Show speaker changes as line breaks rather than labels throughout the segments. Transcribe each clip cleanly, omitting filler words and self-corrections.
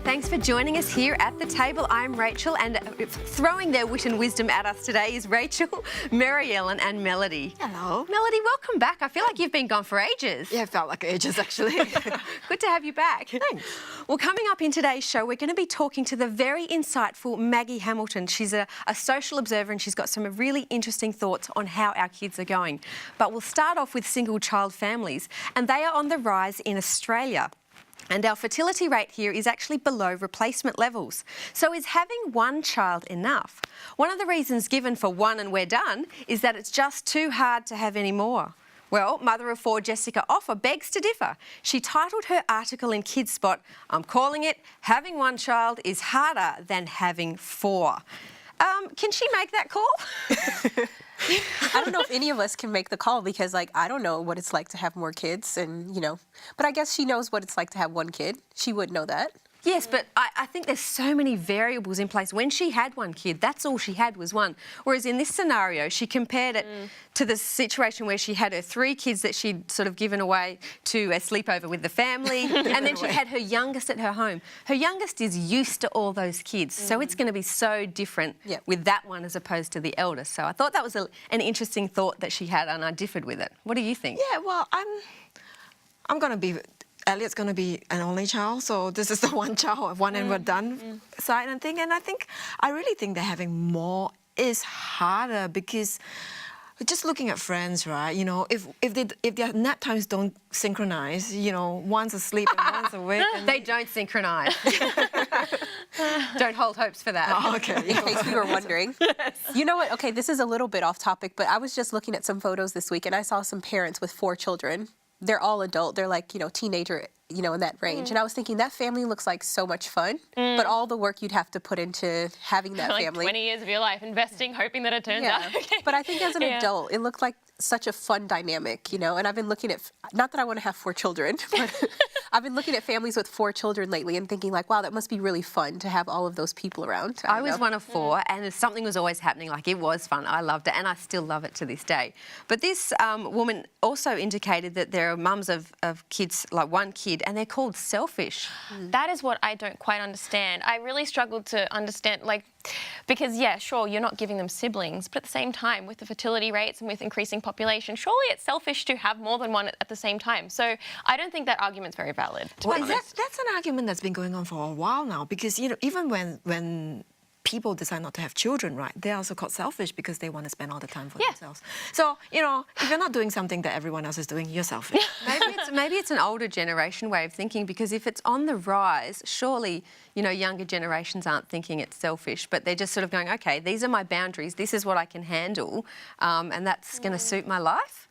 Thanks for joining us here at the table. I'm Rachel, and throwing their wit and wisdom at us today is Rachel, Mary Ellen and Melody.
Hello.
Melody, welcome back. I feel like you've been gone for ages.
Yeah, it felt like ages, actually.
Good to have you back.
Thanks.
Well, coming up in today's show, we're going to be talking to the very insightful Maggie Hamilton. She's a social observer, and she's got some really interesting thoughts on how our kids are going. But we'll start off with single child families, and they are on the rise in Australia. And our fertility rate here is actually below replacement levels. So is having one child enough? One of the reasons given for one and we're done is that it's just too hard to have any more. Well, mother of four Jessica Offer begs to differ. She titled her article in Kids Spot, I'm calling it, Having One Child is Harder Than Having Four. Can she make that call?
I don't know if any of us can make the call because, I don't know what it's like to have more kids and, but I guess she knows what it's like to have one kid. She would know that.
Yes, but I think there's so many variables in place. When she had one kid, that's all she had was one. Whereas in this scenario, she compared it to the situation where she had her three kids that she'd sort of given away to a sleepover with the family, and then she had her youngest at her home. Her youngest is used to all those kids, so it's going to be so different with that one as opposed to the eldest. So I thought that was an interesting thought that she had, and I differed with it. What do you think?
Yeah, well, I'm going to be... Elliot's going to be an only child, so this is the one child, one and we're done side and thing. And I really think that having more is harder because just looking at friends, right? If their nap times don't synchronize, one's asleep and one's awake. And
they don't synchronise. Don't hold hopes for that.
Oh, okay.
In case we were wondering. Yes. You know what? Okay, this is a little bit off topic, but I was just looking at some photos this week and I saw some parents with 4 children. They're all adult. They're like, teenager, in that range. And I was thinking that family looks like so much fun, but all the work you'd have to put into having that
like
family.
20 years of your life investing, hoping that it turns out.
But I think as an adult, it looked like such a fun dynamic, and I've been looking at, not that I want to have 4 children, but I've been looking at families with 4 children lately and thinking like, wow, that must be really fun to have all of those people around.
I was one of 4 and something was always happening. Like, it was fun. I loved it and I still love it to this day. But this woman also indicated that there are mums of kids, like one kid, and they're called selfish.
That is what I don't quite understand. I really struggled to understand, because, sure, you're not giving them siblings, but at the same time, with the fertility rates and with increasing population, surely it's selfish to have more than one at the same time. So I don't think that argument's very valid, to be honest.
That's an argument that's been going on for a while now because, even when people decide not to have children, right, they're also called selfish because they want to spend all the time for themselves. So, if you're not doing something that everyone else is doing, you're selfish.
Maybe it's an older generation way of thinking, because if it's on the rise, surely, younger generations aren't thinking it's selfish, but they're just sort of going, okay, these are my boundaries, this is what I can handle, and that's going to suit my life.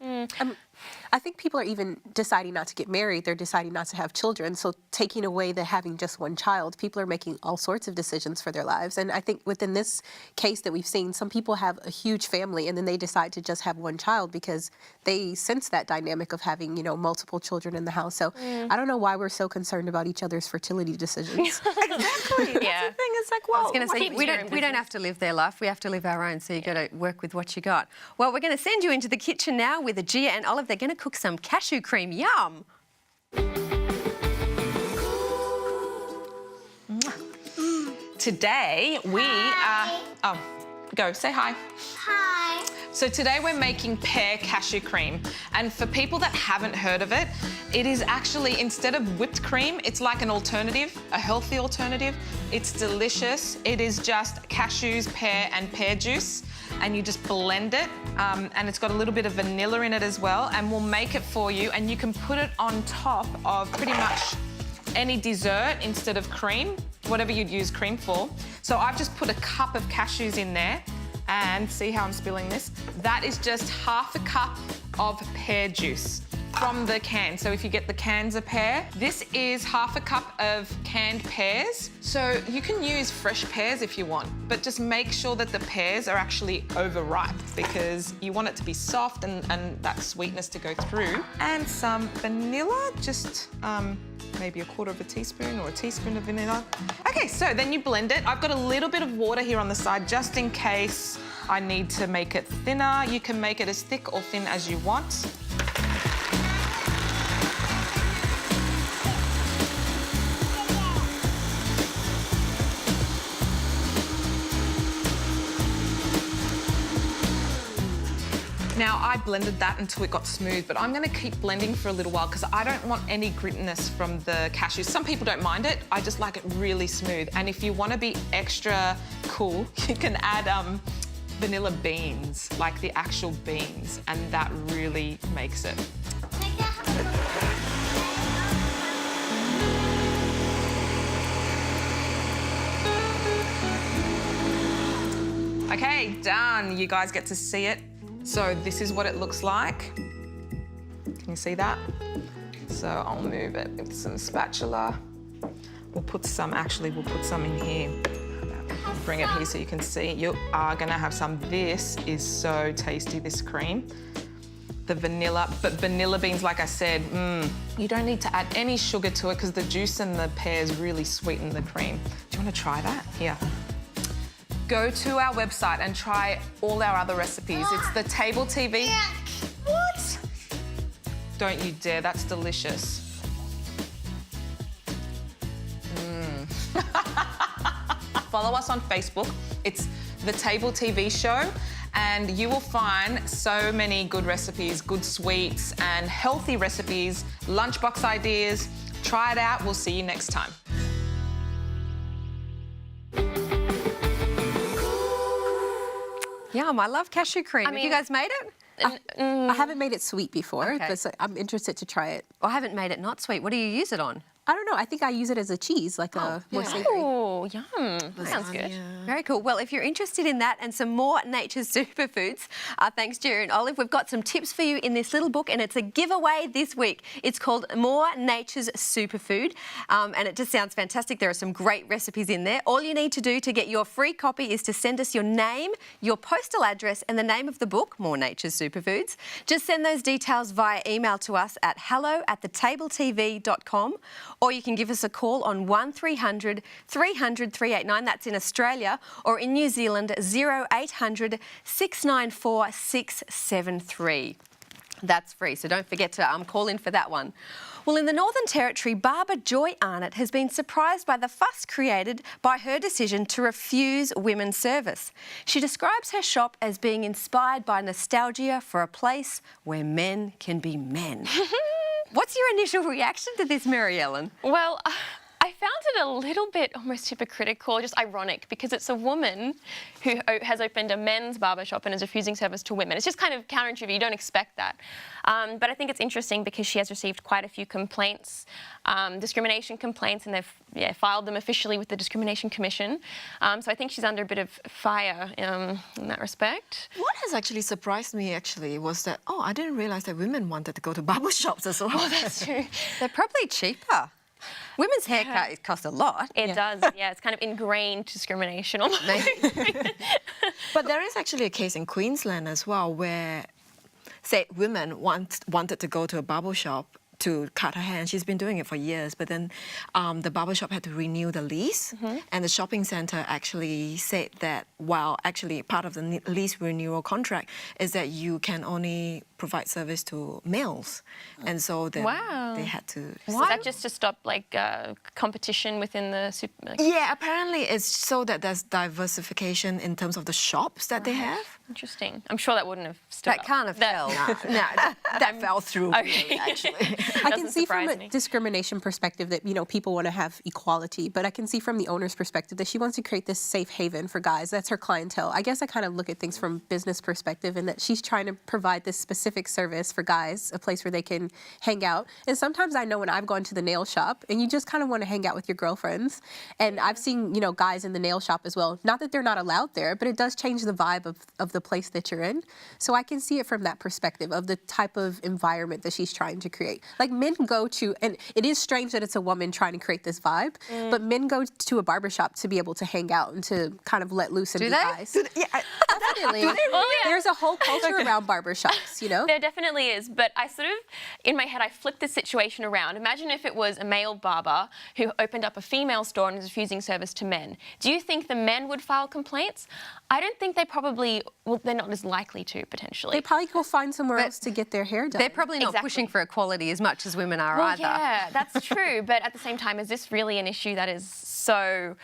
I think people are even deciding not to get married. They're deciding not to have children. So taking away the having just one child, people are making all sorts of decisions for their lives. And I think within this case that we've seen, some people have a huge family and then they decide to just have one child because they sense that dynamic of having, multiple children in the house. So I don't know why we're so concerned about each other's fertility decisions.
Exactly. That's the thing. It's like, well,
I was going to say, we don't have to live their life. We have to live our own. So you've got to work with what you got. Well, we're going to send you into the kitchen now with Gia and Olive. They're going to cook some cashew cream. Yum!
Today we are... Oh, go. Say hi.
Hi.
So today we're making pear cashew cream. And for people that haven't heard of it, it is actually, instead of whipped cream, it's like an alternative, a healthy alternative. It's delicious. It is just cashews, pear and pear juice. And you just blend it, and it's got a little bit of vanilla in it as well, and we'll make it for you, and you can put it on top of pretty much any dessert instead of cream, whatever you'd use cream for. So I've just put a cup of cashews in there, and see how I'm spilling this? That is just half a cup of pear juice from the can. So if you get the cans of pear, this is half a cup of canned pears. So you can use fresh pears if you want, but just make sure that the pears are actually overripe because you want it to be soft and that sweetness to go through. And some vanilla, just maybe a quarter of a teaspoon or a teaspoon of vanilla. Okay, so then you blend it. I've got a little bit of water here on the side just in case I need to make it thinner. You can make it as thick or thin as you want. Now, I blended that until it got smooth, but I'm gonna keep blending for a little while because I don't want any grittiness from the cashews. Some people don't mind it. I just like it really smooth. And if you want to be extra cool, you can add vanilla beans, like the actual beans, and that really makes it. Okay, done. You guys get to see it. So this is what it looks like. Can you see that? So I'll move it with some spatula. We'll put some in here. Bring it here so you can see. You are gonna have some. This is so tasty, this cream. The vanilla, but vanilla beans, like I said, you don't need to add any sugar to it because the juice and the pears really sweeten the cream. Do you wanna try that? Here. Go to our website and try all our other recipes. It's the Table TV. What? Don't you dare, that's delicious. Follow us on Facebook. It's the Table TV Show, and you will find so many good recipes, good sweets and healthy recipes, lunchbox ideas. Try it out. We'll see you next time.
Yum, I love cashew cream. Have you guys made it?
I haven't made it sweet before,
Okay.
but I'm interested to try it.
I haven't made it not sweet. What do you use it on?
I don't know. I think I use it as a cheese, like a more savory.
Oh, yum. That sounds good.
Very cool. Well, if you're interested in that and some more nature's superfoods, thanks Jerry and Olive, we've got some tips for you in this little book, and it's a giveaway this week. It's called More Nature's Superfood, and it just sounds fantastic. There are some great recipes in there. All you need to do to get your free copy is to send us your name, your postal address, and the name of the book, More Nature's Superfoods. Just send those details via email to us at hello@thetabletv.com, or you can give us a call on 1300 300 389. That's in Australia, or in New Zealand 0800 694 673. That's free, so don't forget to call in for that one. Well, in the Northern Territory, barber Joy Arnott has been surprised by the fuss created by her decision to refuse women's service. She describes her shop as being inspired by nostalgia for a place where men can be men. What's your initial reaction to this, Mary Ellen?
Well, I found it a little bit almost hypocritical, just ironic, because it's a woman who has opened a men's barbershop and is refusing service to women. It's just kind of counterintuitive. You don't expect that. But I think it's interesting because she has received quite a few complaints, discrimination complaints, and they've filed them officially with the Discrimination Commission. So I think she's under a bit of fire in that respect.
What has actually surprised me was that, I didn't realise that women wanted to go to barber shops as well.
Oh, that's true.
They're probably cheaper. Women's haircut cost a lot.
It does, yeah. It's kind of ingrained discrimination almost.
But there is actually a case in Queensland as well where, say, women wanted to go to a barber shop to cut her hair, and she's been doing it for years, but then the barber shop had to renew the lease, and the shopping centre actually said that, actually part of the lease renewal contract is that you can only provide service to males, and so then they had to...
Is that just to stop, like, competition within the super... Like...
Yeah, apparently it's so that there's diversification in terms of the shops that they have.
Interesting. I'm sure that wouldn't have stood
That
up.
kind of fell.
No, that fell through,
Okay.
really, actually.
I can see from
surprise
a
me.
discrimination perspective that, people want to have equality, but I can see from the owner's perspective that she wants to create this safe haven for guys. That's her clientele. I guess I kind of look at things from business perspective, and that she's trying to provide this specific service for guys, a place where they can hang out. And sometimes I know when I've gone to the nail shop and you just kind of want to hang out with your girlfriends, and I've seen, guys in the nail shop as well. Not that they're not allowed there, but it does change the vibe of the place that you're in. So I can see it from that perspective of the type of environment that she's trying to create. Like, men go to, and it is strange that it's a woman trying to create this vibe, but men go to a barbershop to be able to hang out and to kind of let loose and be guys. Definitely. There's a whole culture around barbershops,
There definitely is, but I sort of, in my head, I flipped the situation around. Imagine if it was a male barber who opened up a female store and is refusing service to men. Do you think the men would file complaints? I don't think they probably, they're not as likely to, potentially.
They probably go find somewhere else to get their hair done.
They're probably not pushing for equality as much as women are either.
Yeah, that's true. But at the same time, is this really an issue that is so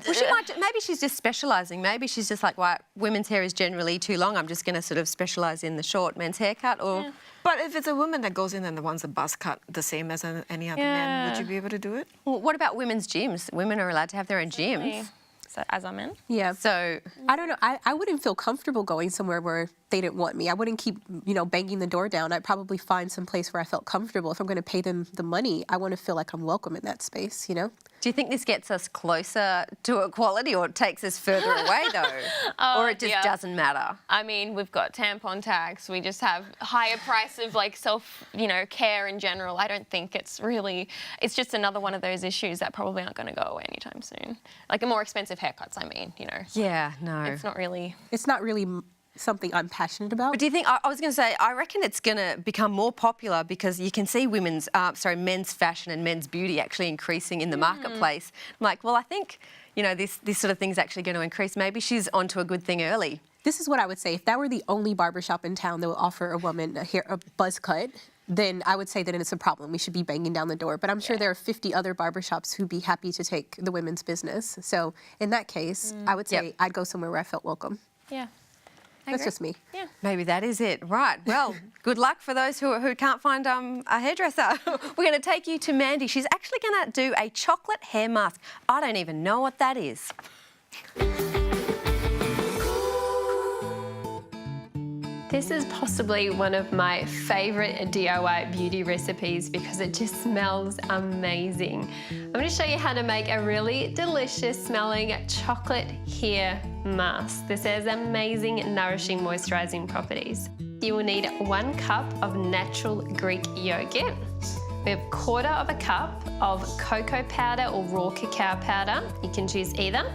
Well, she might, maybe she's just specialising. Maybe she's just like, well, women's hair is generally too long. I'm just going to sort of specialise in the short men's haircut. Or,
But if it's a woman that goes in and wants a buzz cut the same as any other man, would you be able to do it?
well, what about women's gyms? Women are allowed to have their own gyms.
So, as are men.
Yeah.
So
I don't know. I wouldn't feel comfortable going somewhere where they didn't want me. I wouldn't keep, banging the door down. I'd probably find some place where I felt comfortable. If I'm going to pay them the money, I want to feel like I'm welcome in that space,
do you think this gets us closer to equality or it takes us further away, though? Or it just doesn't matter?
I mean, we've got tampon tax. We just have higher price of like care in general. I don't think it's just another one of those issues that probably aren't going to go away anytime soon. Like the more expensive haircuts, I mean,
Yeah, no.
It's not really
something I'm passionate about.
But do you think, I was going to say, I reckon it's going to become more popular because you can see men's fashion and men's beauty actually increasing in the marketplace. I'm like, well, I think, this sort of thing's actually going to increase. Maybe she's onto a good thing early.
This is what I would say. If that were the only barbershop in town that would offer a woman a buzz cut, then I would say that it's a problem. We should be banging down the door. But I'm sure there are 50 other barbershops who'd be happy to take the women's business. So in that case, I would say I'd go somewhere where I felt welcome.
Yeah.
That's just me.
Yeah.
Maybe that is it. Right. Well, good luck for those who can't find a hairdresser. We're going to take you to Mandy. She's actually going to do a chocolate hair mask. I don't even know what that is.
This is possibly one of my favourite DIY beauty recipes because it just smells amazing. I'm going to show you how to make a really delicious smelling chocolate hair mask. This has amazing nourishing moisturising properties. You will need 1 cup of natural Greek yogurt. We have 1/4 cup of cocoa powder or raw cacao powder. You can choose either.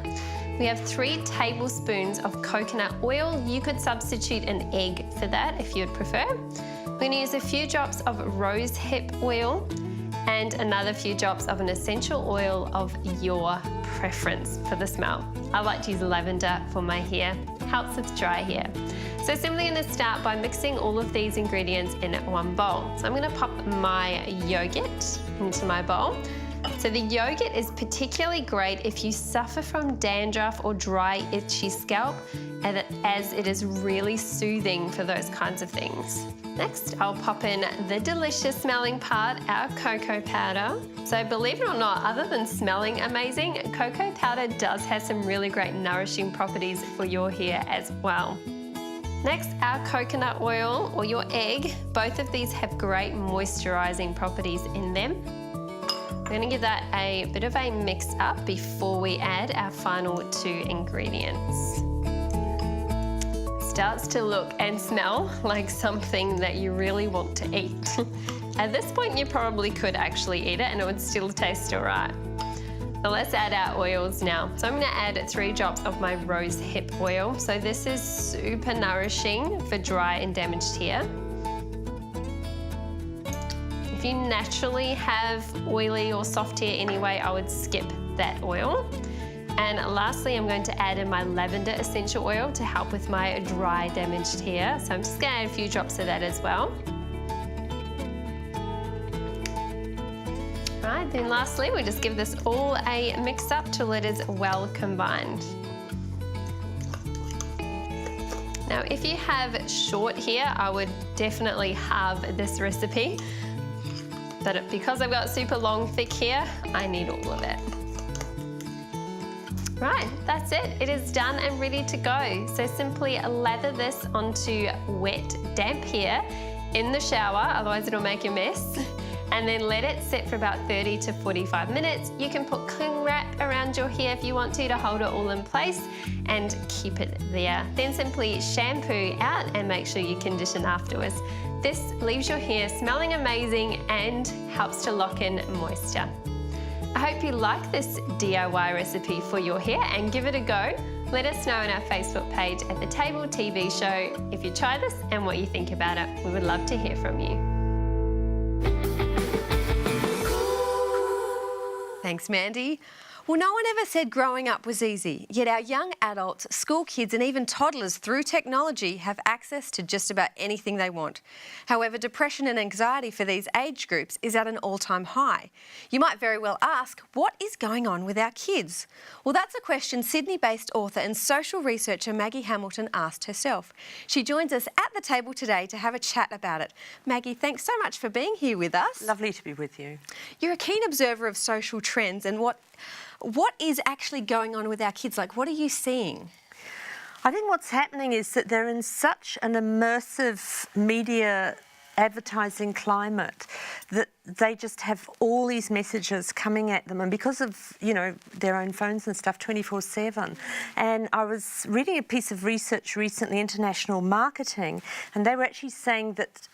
We have 3 tablespoons of coconut oil. You could substitute an egg for that if you'd prefer. We're going to use a few drops of rose hip oil and another few drops of an essential oil of your preference for the smell. I like to use lavender for my hair. Helps with dry hair. So simply going to start by mixing all of these ingredients in one bowl. So I'm going to pop my yogurt into my bowl. So the yogurt is particularly great if you suffer from dandruff or dry, itchy scalp, as it is really soothing for those kinds of things. Next, I'll pop in the delicious smelling part, our cocoa powder. So believe it or not, other than smelling amazing, cocoa powder does have some really great nourishing properties for your hair as well. Next, our coconut oil or your egg. Both of these have great moisturising properties in them. We're going to give that a bit of a mix up before we add our final 2 ingredients. Starts to look and smell like something that you really want to eat. At this point, you probably could actually eat it and it would still taste all right. Now let's add our oils now. So I'm going to add 3 drops of my rose hip oil. So this is super nourishing for dry and damaged hair. If you naturally have oily or soft hair anyway, I would skip that oil. And lastly, I'm going to add in my lavender essential oil to help with my dry, damaged hair. So I'm just going to add a few drops of that as well. Right, then lastly, we just give this all a mix up till it is well combined. Now, if you have short hair, I would definitely have this recipe. But because I've got super long, thick hair, I need all of it. Right, that's it. It is done and ready to go. So simply lather this onto wet, damp hair in the shower, otherwise it'll make a mess. And then let it sit for about 30 to 45 minutes. You can put cling wrap around your hair if you want to hold it all in place and keep it there. Then simply shampoo out and make sure you condition afterwards. This leaves your hair smelling amazing and helps to lock in moisture. I hope you like this DIY recipe for your hair and give it a go. Let us know on our Facebook page at The Table TV Show if you try this and what you think about it. We would love to hear from you.
Thanks, Mandy. Well, no one ever said growing up was easy, yet our young adults, school kids and even toddlers through technology have access to just about anything they want. However, depression and anxiety for these age groups is at an all-time high. You might very well ask, what is going on with our kids? Well, that's a question Sydney-based author and social researcher Maggie Hamilton asked herself. She joins us at the table today to have a chat about it. Maggie, thanks so much for being here with us.
Lovely to be with you.
You're a keen observer of social trends and what is actually going on with our kids? Like, what are you seeing?
I think what's happening is that they're in such an immersive media advertising climate that they just have all these messages coming at them, and because of, you know, their own phones and stuff 24/7. And I was reading a piece of research recently, international marketing, and they were actually saying that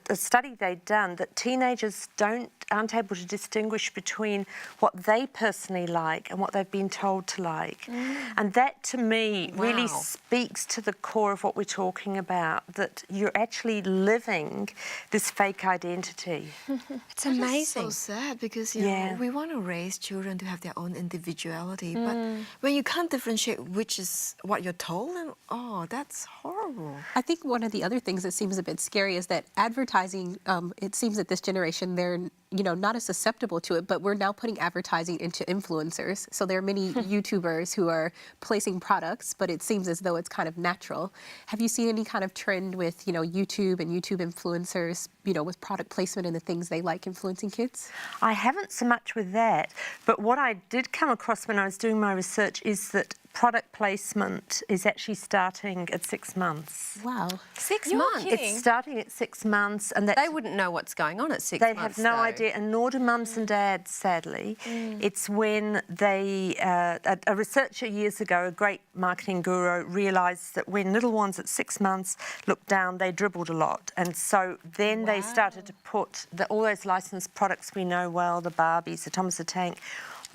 a study they'd done that teenagers aren't able to distinguish between what they personally like and what they've been told to like. And that to me really speaks to the core of what we're talking about, that you're actually living this fake identity.
It's amazing.
It's so sad because you know, we want to raise children to have their own individuality, but when you can't differentiate which is what you're told, and that's horrible.
I think one of the other things that seems a bit scary is that advertising, it seems that this generation, they're not as susceptible to it, but we're now putting advertising into influencers. So there are many YouTubers who are placing products, but it seems as though it's kind of natural. Have you seen any kind of trend with, YouTube and YouTube influencers, with product placement and the things they like influencing kids?
I haven't so much with that, but what I did come across when I was doing my research is that product placement is actually starting at 6 months.
Wow.
6
You're
months?
kidding.
It's starting at 6 months, and that's
They wouldn't know what's going on at 6
they
months,
have no
though.
idea, and nor do mums and dads, sadly. It's when they, a researcher years ago, a great marketing guru, realised that when little ones at 6 months looked down, they dribbled a lot. And so then they started to put all those licensed products we know well, the Barbies, the Thomas the Tank,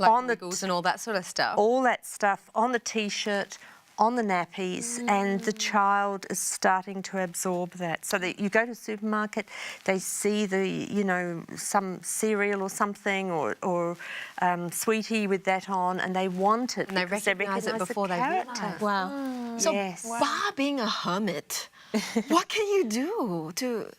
Like
on the
Wiggles and all that sort of stuff.
all that stuff on the T-shirt, on the nappies, and the child is starting to absorb that. So that you go to the supermarket, they see some cereal or something, or sweetie with that on, and they want it.
And they
because
recognise it
recognise the
before they
character.
realise.
Wow.
So,
Yes.
Bar being a hermit, what can you do to?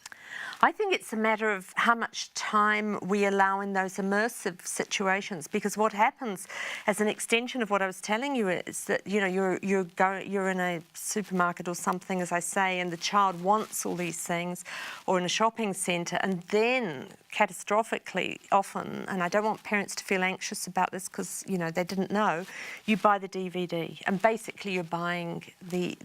I think it's a matter of how much time we allow in those immersive situations, because what happens as an extension of what I was telling you is that you're in a supermarket or something, as I say, and the child wants all these things, or in a shopping centre, and then catastrophically often, and I don't want parents to feel anxious about this because they didn't know, you buy the DVD and basically you're buying the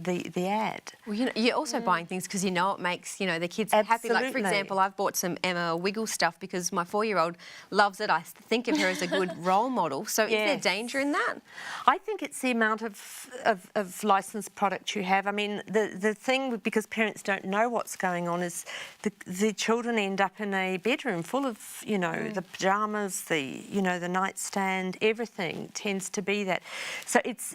ad.
Well, you're also buying things because it makes the kids happy. Like, for
Absolutely.
example, I've bought some Emma Wiggle stuff because my 4-year-old loves it. I think of her as a good role model. So is there danger in that?
I think it's the amount of licensed product you have. I mean, the thing, because parents don't know what's going on, is the children end up in a bedroom full of, the pyjamas, the nightstand, everything tends to be that. So it's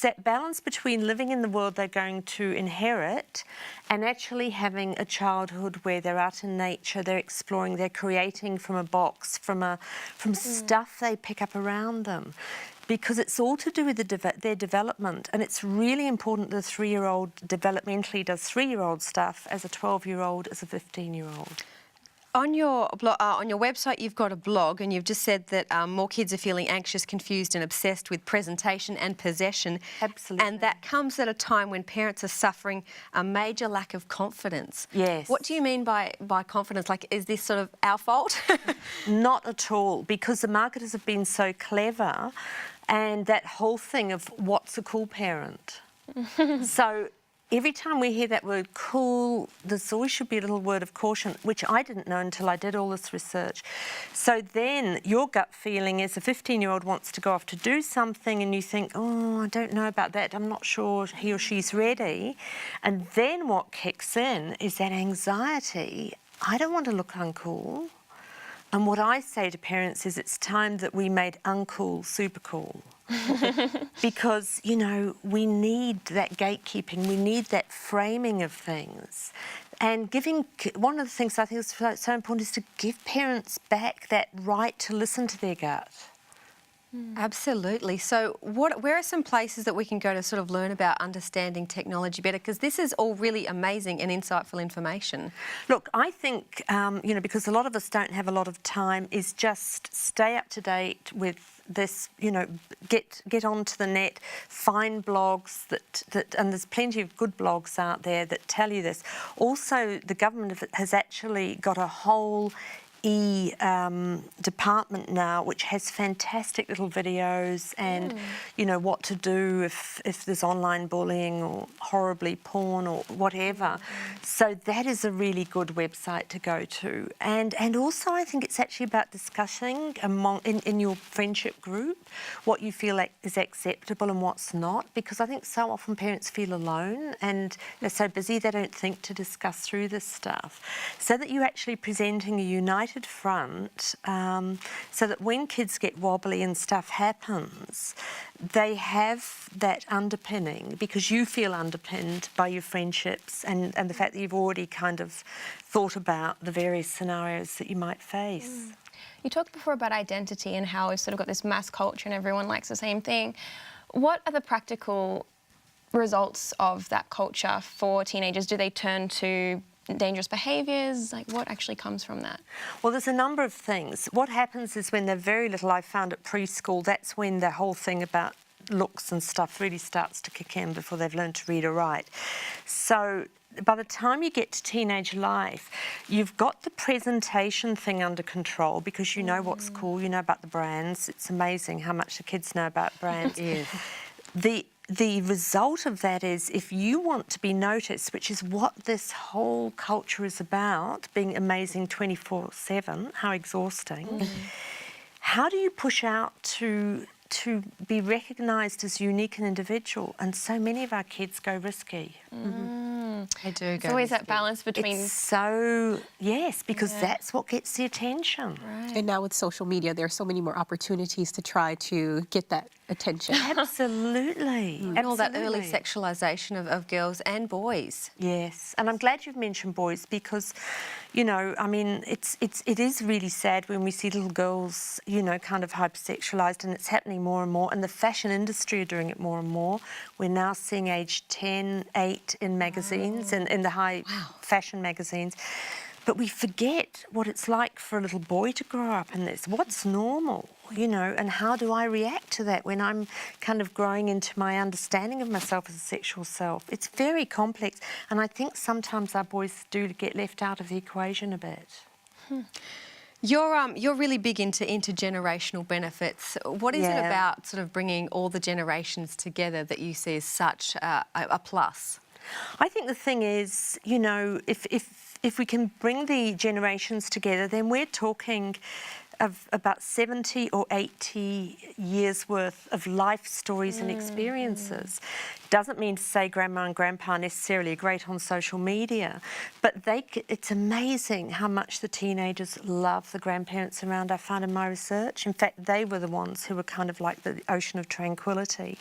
that balance between living in the world they're going to inherit and actually having a childhood where they're out in nature, they're exploring, they're creating from a box, from stuff they pick up around them. Because it's all to do with their development, and it's really important that a 3-year-old developmentally does 3-year-old stuff as a 12-year-old, as a 15-year-old.
On your website, you've got a blog, and you've just said that more kids are feeling anxious, confused and obsessed with presentation and possession.
Absolutely.
And that comes at a time when parents are suffering a major lack of confidence.
Yes.
What do you mean by confidence? Like, is this sort of our fault?
Not at all, because the marketers have been so clever, and that whole thing of what's a cool parent. So every time we hear that word cool, there's always should be a little word of caution, which I didn't know until I did all this research. So then your gut feeling is a 15-year-old wants to go off to do something and you think, oh, I don't know about that, I'm not sure he or she's ready. And then what kicks in is that anxiety. I don't want to look uncool. And what I say to parents is it's time that we made uncool super cool. Because, we need that gatekeeping, we need that framing of things. And one of the things I think is so important is to give parents back that right to listen to their gut.
Absolutely. So where are some places that we can go to sort of learn about understanding technology better? Because this is all really amazing and insightful information.
Look, I think, because a lot of us don't have a lot of time, is just stay up to date with this, get onto the net, find blogs and there's plenty of good blogs out there that tell you this. Also, the government has actually got a whole department now which has fantastic little videos and what to do if there's online bullying or horribly porn or whatever. So that is a really good website to go to, and also I think it's actually about discussing in your friendship group what you feel like is acceptable and what's not, because I think so often parents feel alone and they're so busy they don't think to discuss through this stuff, so that you're actually presenting a united front, so that when kids get wobbly and stuff happens, they have that underpinning, because you feel underpinned by your friendships and the fact that you've already kind of thought about the various scenarios that you might face.
You talked before about identity and how we've sort of got this mass culture and everyone likes the same thing. What are the practical results of that culture for teenagers? Do they turn to dangerous behaviours? Like, what actually comes from that?
Well, there's a number of things. What happens is when they're very little, I found at preschool, that's when the whole thing about looks and stuff really starts to kick in before they've learned to read or write. So by the time you get to teenage life, you've got the presentation thing under control, because you know what's cool, you know about the brands. It's amazing how much the kids know about brands. The result of that is, if you want to be noticed, which is what this whole culture is about, being amazing 24/7, how exhausting, how do you push out to be recognised as unique and individual? And so many of our kids go risky.
They do
It's
go
always that
risky.
balance between...
Yes, because that's what gets the attention.
And now with social media, there are so many more opportunities to try to get that attention.
Absolutely.
And all that early
Absolutely.
sexualisation of girls and boys.
Yes, and I'm glad you've mentioned boys, because, it is really sad when we see little girls, kind of hypersexualised, and it's happening more and more, and the fashion industry are doing it more and more. We're now seeing age 10, 8 in magazines, and in the high fashion magazines. But we forget what it's like for a little boy to grow up in this. What's normal, and how do I react to that when I'm kind of growing into my understanding of myself as a sexual self? It's very complex, and I think sometimes our boys do get left out of the equation a bit.
You're really big into intergenerational benefits. What is it about sort of bringing all the generations together that you see as such a plus?
I think the thing is, if we can bring the generations together, then we're talking of about 70 or 80 years worth of life stories and experiences. Doesn't mean to say grandma and grandpa necessarily are great on social media, but it's amazing how much the teenagers love the grandparents around. I found in my research, in fact, they were the ones who were kind of like the ocean of tranquility.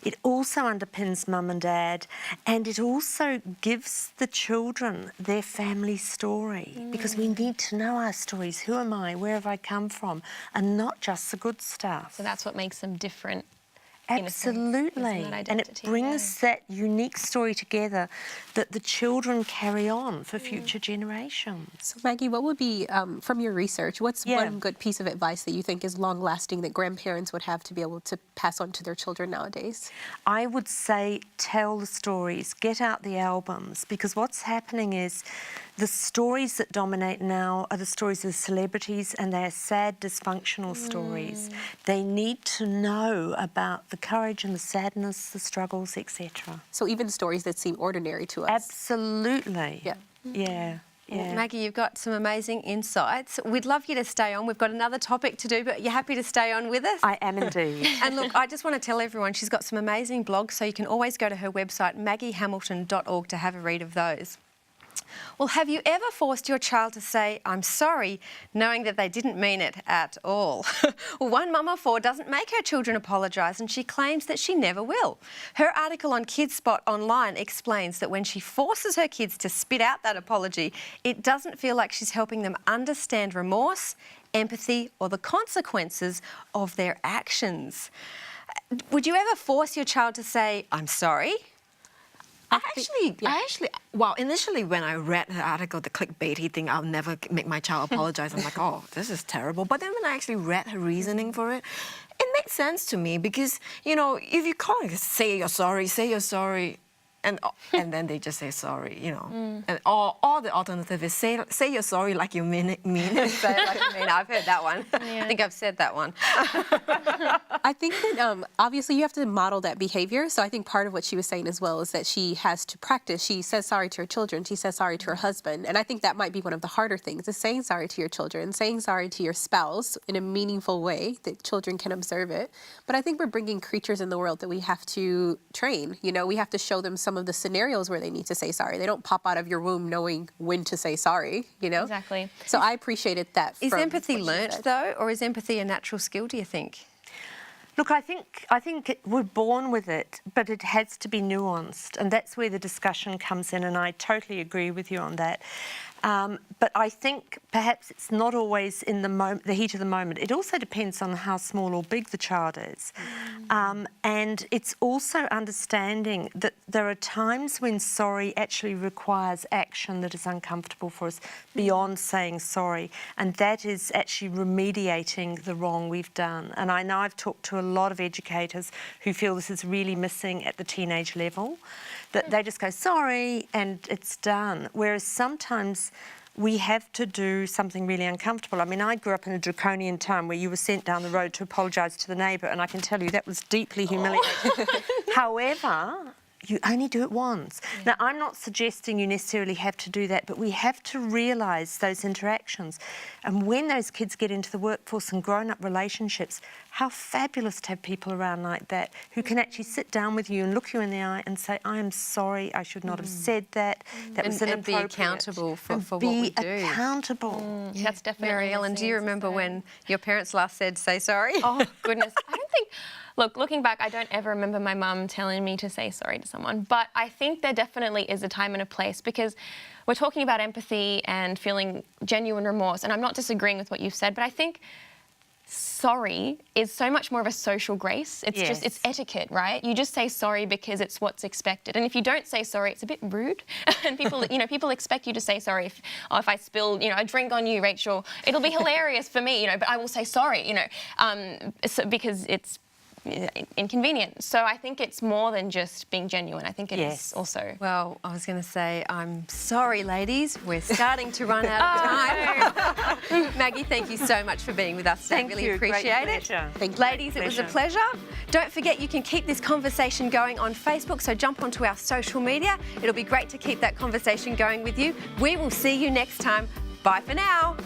It also underpins mum and dad, and it also gives the children their family story, because we need to know our stories. Who am I? Where have I come from? And not just the good stuff.
So that's what makes them different.
Absolutely. And it brings that unique story together that the children carry on for future generations.
So Maggie, what would be, from your research, what's one good piece of advice that you think is long-lasting that grandparents would have to be able to pass on to their children nowadays?
I would say tell the stories, get out the albums, because what's happening is the stories that dominate now are the stories of celebrities, and they're sad, dysfunctional stories. They need to know about the courage and the sadness, the struggles, etc.
So even stories that seem ordinary to us.
Absolutely.
Yeah.
Yeah.
Well, Maggie, you've got some amazing insights. We'd love you to stay on. We've got another topic to do, but you're happy to stay on with us?
I am indeed.
And look, I just want to tell everyone she's got some amazing blogs, so you can always go to her website, maggiehamilton.org, to have a read of those. Well, have you ever forced your child to say, "I'm sorry," knowing that they didn't mean it at all? Well, one mum of four doesn't make her children apologise, and she claims that she never will. Her article on KidSpot Online explains that when she forces her kids to spit out that apology, it doesn't feel like she's helping them understand remorse empathy, or the consequences of their actions. Would you ever force your child to say, I'm sorry?
Well, initially when I read the article, the clickbaity thing, I'll never make my child apologize. I'm like, oh, this is terrible. But then when I actually read her reasoning for it, it made sense to me because, you know, if you call it, say you're sorry, and then they just say sorry, you know. And all the alternative is say you're sorry like you mean it.
Say it like you mean. I've heard that one. I think I've said that one.
I think that obviously you have to model that behavior. So I think part of what she was saying as well is that she has to practice. She says sorry to her children. She says sorry to her husband. And I think that might be one of the harder things, is saying sorry to your children, saying sorry to your spouse in a meaningful way that children can observe it. But I think we're bringing creatures in the world that we have to train. You know, we have to show them some of the scenarios where they need to say sorry. They don't pop out of your womb knowing when to say sorry, you know?
Exactly.
So I appreciated that.
Is
from
empathy
what she
learnt,
said.
though, or is empathy a natural skill, do you think?
Look, I think we're born with it, but it has to be nuanced, and that's where the discussion comes in, and I totally agree with you on that. But I think perhaps it's not always in the heat of the moment. It also depends on how small or big the child is. And it's also understanding that there are times when sorry actually requires action that is uncomfortable for us beyond saying sorry. And that is actually remediating the wrong we've done. And I know I've talked to a lot of educators who feel this is really missing at the teenage level, that they just go, sorry, and it's done. Whereas sometimes we have to do something really uncomfortable. I mean, I grew up in a draconian time where you were sent down the road to apologise to the neighbour, and I can tell you that was deeply humiliating. However, you only do it once. Now, I'm not suggesting you necessarily have to do that, but we have to realise those interactions. And when those kids get into the workforce and grown-up relationships, how fabulous to have people around like that who can actually sit down with you and look you in the eye and say, I am sorry, I should not have said that. That was inappropriate.
And be accountable for what
be
we do.
accountable.
That's definitely.
Mary Ellen, do you remember when your parents last said, say sorry?
Oh, goodness. I don't think, look, looking back, I don't ever remember my mum telling me to say sorry to someone. But I think there definitely is a time and a place, because we're talking about empathy and feeling genuine remorse. And I'm not disagreeing with what you've said, but I think sorry is so much more of a social grace. It's just, it's etiquette, right? You just say sorry because it's what's expected. And if you don't say sorry, it's a bit rude. And people, you know, people expect you to say sorry. If I spill, you know, a drink on you, Rachel, it'll be hilarious for me, you know, but I will say sorry, you know, because it's inconvenient. So I think it's more than just being genuine. I think it is also.
Well, I was going to say, I'm sorry, ladies. We're starting to run out of time. Maggie, thank you so much for being with us today. Really appreciate it.
Thank you.
Ladies, it was a pleasure. Don't forget, you can keep this conversation going on Facebook, so jump onto our social media. It'll be great to keep that conversation going with you. We will see you next time. Bye for now.